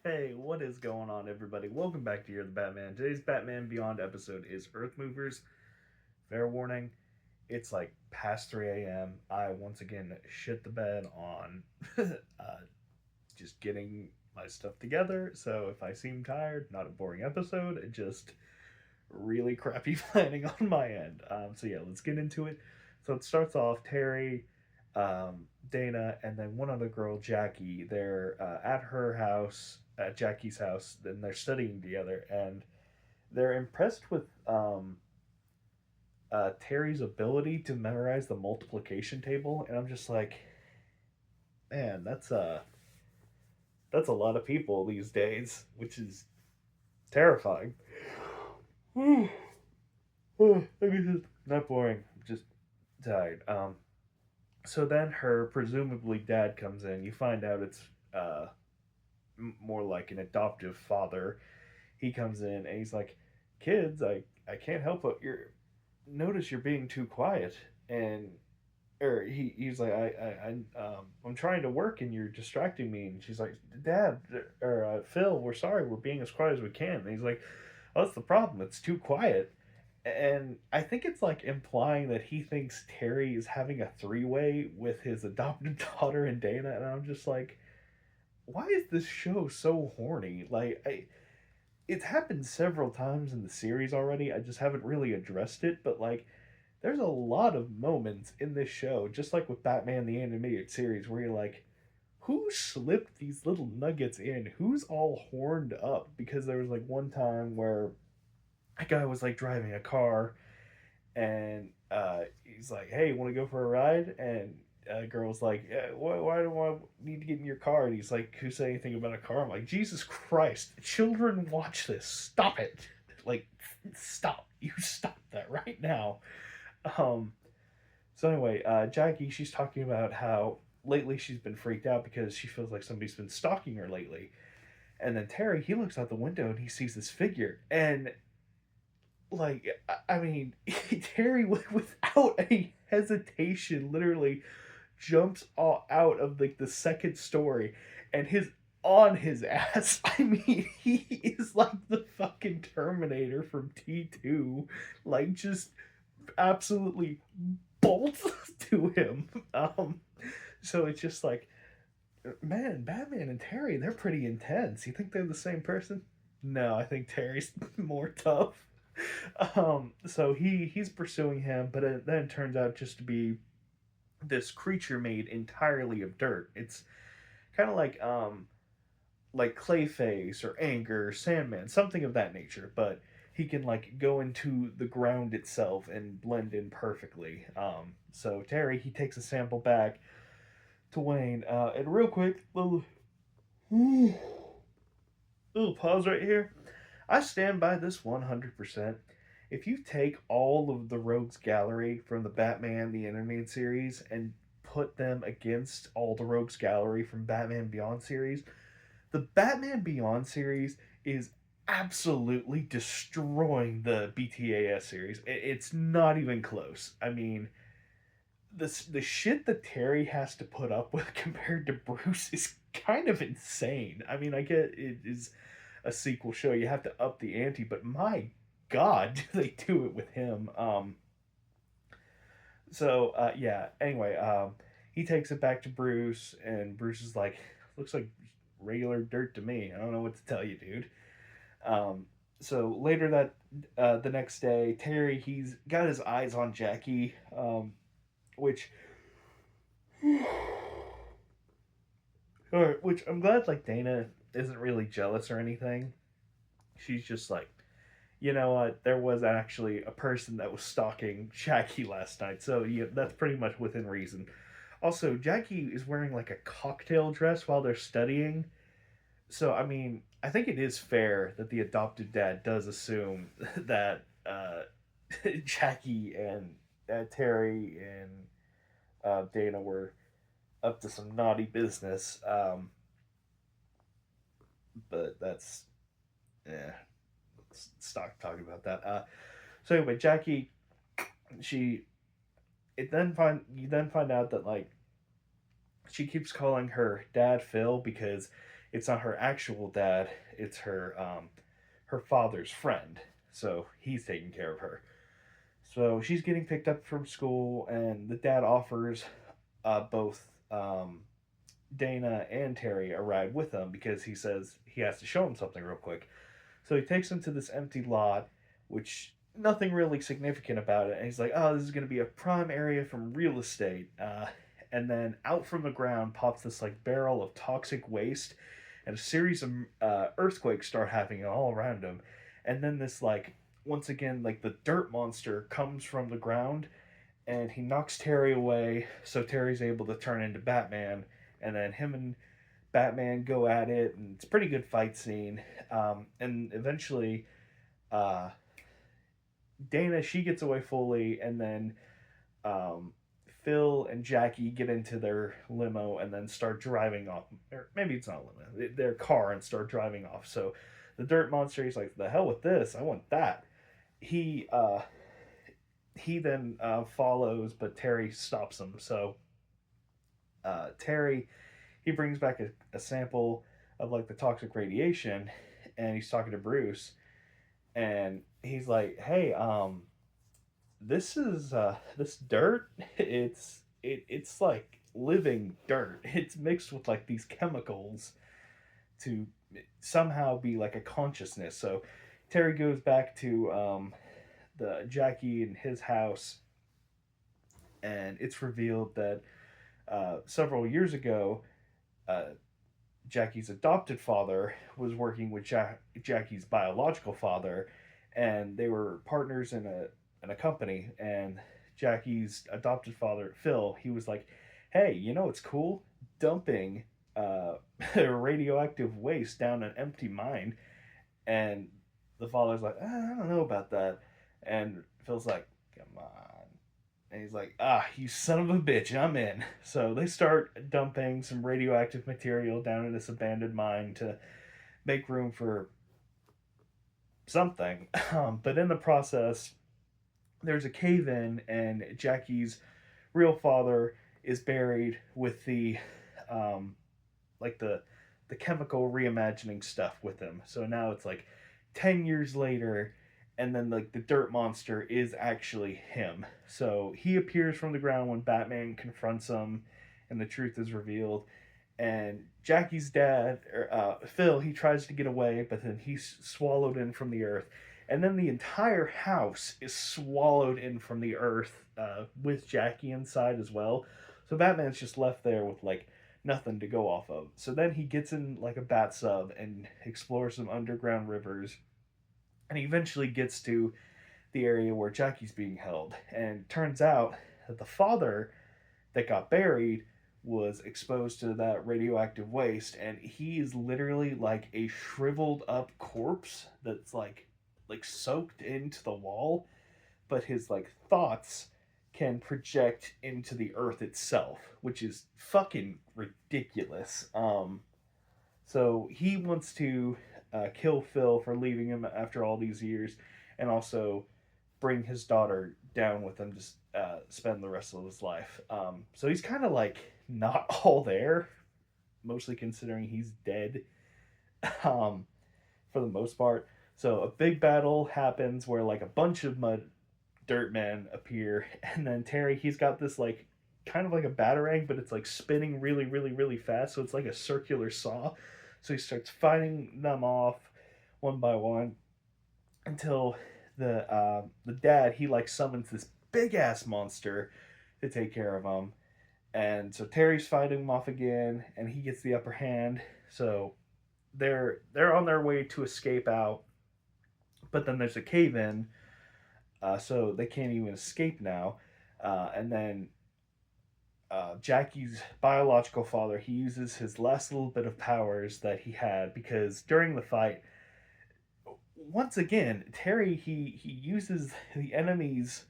Hey, what is going on, everybody? Welcome back to You're the Batman. Today's Batman Beyond episode is Earth Movers. Fair warning, it's like past 3 a.m. I once again shit the bed on just getting my stuff together. So if I seem tired, not a boring episode, just really crappy planning on my end. So yeah, let's get into it. So it starts off Terry, Dana, and then one other girl, Jackie. They're at her house, at Jackie's house, and they're studying together, and they're impressed with Terry's ability to memorize the multiplication table, and I'm just like, man, that's a lot of people these days, which is terrifying. I mean, not boring, just tired. So then her presumably dad comes in. You find out it's uh, more like an adoptive father. He comes in and he's like, "Kids, I can't help but notice you're being too quiet." And or he's like, I'm trying to work and you're distracting me. And she's like, "Dad or Phil, we're sorry. We're being as quiet as we can." And he's like, "Oh, that's the problem. It's too quiet." And I think it's like implying that he thinks Terry is having a three-way with his adopted daughter and Dana, and I'm just like, why is this show so horny? It's happened several times in the series already. I just haven't really addressed it, but like, there's a lot of moments in this show, just like with Batman the Animated Series, where you're like, who slipped these little nuggets in? Who's all horned up? Because there was like one time where a guy was like driving a car and he's like, "Hey, want to go for a ride?" And a girl's like, why do I need to get in your car?" And he's like, "Who said anything about a car?" I'm like, Jesus Christ, children watch this. Stop it. Like, stop. You stop that right now. Um, so anyway, Jackie, she's talking about how lately she's been freaked out because she feels like somebody's been stalking her lately. And then Terry, he looks out the window and he sees this figure. And like I mean, Terry without a hesitation literally jumps all out of like the second story and his on his ass. I mean, he is like the fucking Terminator from T2, like just absolutely bolts to him. So it's just like, man, Batman and Terry, they're pretty intense. You think they're the same person? No, I think Terry's more tough. So he's pursuing him, but it then turns out just to be this creature made entirely of dirt. It's kind of like Clayface or Anger or Sandman, something of that nature, but he can like go into the ground itself and blend in perfectly. So Terry, he takes a sample back to Wayne, and real quick, little pause right here. I stand by this 100%. If you take all of the Rogues Gallery from the Batman the Animated Series and put them against all the Rogues Gallery from Batman Beyond series, the Batman Beyond series is absolutely destroying the BTAS series. It's not even close. I mean, the shit that Terry has to put up with compared to Bruce is kind of insane. I mean, I get it is a sequel show, you have to up the ante, but my god, do they do it with him. Yeah, anyway, he takes it back to Bruce and Bruce is like, looks like regular dirt to me. I don't know what to tell you, dude. Um, so later that the next day, Terry, he's got his eyes on Jackie, which which I'm glad like Dana isn't really jealous or anything. She's just like, you know what? There was actually a person that was stalking Jackie last night, so yeah, that's pretty much within reason. Also, Jackie is wearing like a cocktail dress while they're studying, so I mean, I think it is fair that the adopted dad does assume that Jackie and Terry and Dana were up to some naughty business. But that's yeah. Let's stop talking about that. So anyway, Jackie, she it then find you then find out that like she keeps calling her dad Phil because it's not her actual dad, it's her father's friend. So he's taking care of her. So she's getting picked up from school, and the dad offers both Dana and Terry a ride with him because he says he has to show him something real quick. So he takes them to this empty lot, which nothing really significant about it. And he's like, "Oh, this is going to be a prime area from real estate." And then out from the ground pops this like barrel of toxic waste, and a series of earthquakes start happening all around him. And then this like once again like the dirt monster comes from the ground, and he knocks Terry away. So Terry's able to turn into Batman, and then him and Batman go at it, and it's a pretty good fight scene. And eventually, uh, Dana she gets away fully, and then um, Phil and Jackie get into their limo and then start driving off. Or maybe it's not a limo, their car, and start driving off. So the dirt monster, he's like, "The hell with this! I want that." He he then follows, but Terry stops him. So Terry he brings back a sample of like the toxic radiation, and he's talking to Bruce, and he's like, "Hey, this is this dirt. It's like living dirt. It's mixed with like these chemicals to somehow be like a consciousness." So Terry goes back to the Jackie in his house, and it's revealed that several years ago, uh, Jackie's adopted father was working with Jackie's biological father, and they were partners in a company. And Jackie's adopted father, Phil, he was like, "Hey, you know it's cool dumping uh, radioactive waste down an empty mine." And the father's like, "I don't know about that." And Phil's like, "Come on." And he's like, "Ah, you son of a bitch, I'm in." So they start dumping some radioactive material down in this abandoned mine to make room for something. But in the process, there's a cave in, and Jackie's real father is buried with um, like the chemical reimagining stuff with him. So now it's like 10 years later, and then like the dirt monster is actually him. So he appears from the ground when Batman confronts him, and the truth is revealed. And Jackie's dad, Phil, he tries to get away, but then he's swallowed in from the earth. And then the entire house is swallowed in from the earth with Jackie inside as well. So Batman's just left there with like nothing to go off of. So then he gets in like a bat sub and explores some underground rivers, and he eventually gets to the area where Jackie's being held. And turns out that the father that got buried was exposed to that radioactive waste, and he is literally like a shriveled up corpse that's like soaked into the wall, but his like thoughts can project into the earth itself, which is fucking ridiculous. So he wants to kill Phil for leaving him after all these years, and also bring his daughter down with him to spend the rest of his life. So he's kind of like not all there, mostly considering he's dead um, for the most part. So a big battle happens where like a bunch of mud dirt men appear, and then Terry he's got this like kind of like a batarang, but it's like spinning really really fast, so it's like a circular saw. So he starts fighting them off one by one until the dad he like summons this big ass monster to take care of him. And so Terry's fighting him off again, and he gets the upper hand. So they're on their way to escape out, but then there's a cave in, so they can't even escape now. And then Jackie's biological father he uses his last little bit of powers that he had, because during the fight, once again Terry he uses the enemy's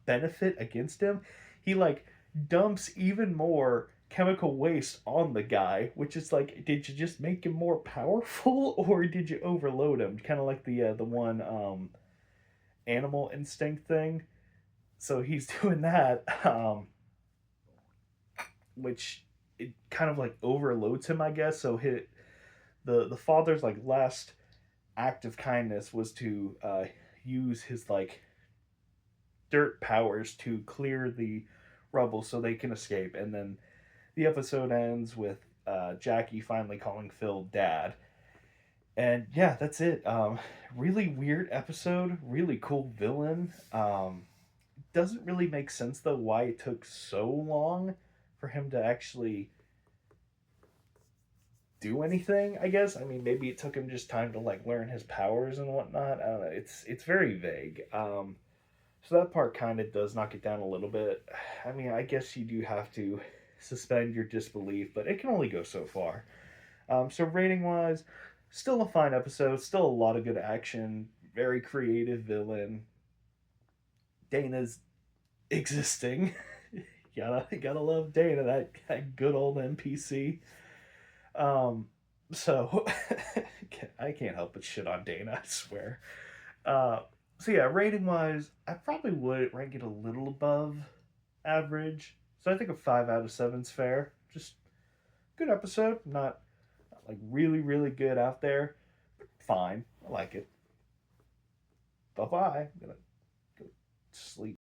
benefit against him. He like dumps even more chemical waste on the guy, which is like, did you just make him more powerful or did you overload him? Kind of like the one animal instinct thing. So he's doing that, which it kind of like overloads him, I guess. So The father's like last act of kindness was to use his like dirt powers to clear the rubble so they can escape, and then the episode ends with Jackie finally calling Phil dad. And yeah, that's it. Really weird episode, really cool villain. Doesn't really make sense though why it took so long for him to actually do anything. I guess. I mean, maybe it took him just time to like learn his powers and whatnot. I don't know. It's very vague. So that part kind of does knock it down a little bit. I mean, I guess you do have to suspend your disbelief, but it can only go so far. So rating wise, still a fine episode. Still a lot of good action. Very creative villain. Dana's existing. Gotta love Dana, that good old NPC. Um, so I can't help but shit on Dana, I swear. Uh, so yeah, rating wise, I probably would rank it a little above average. So I think a 5 out of 7 is fair. Just good episode, not like really really good out there, but fine. I like it. Bye bye. I'm gonna go sleep.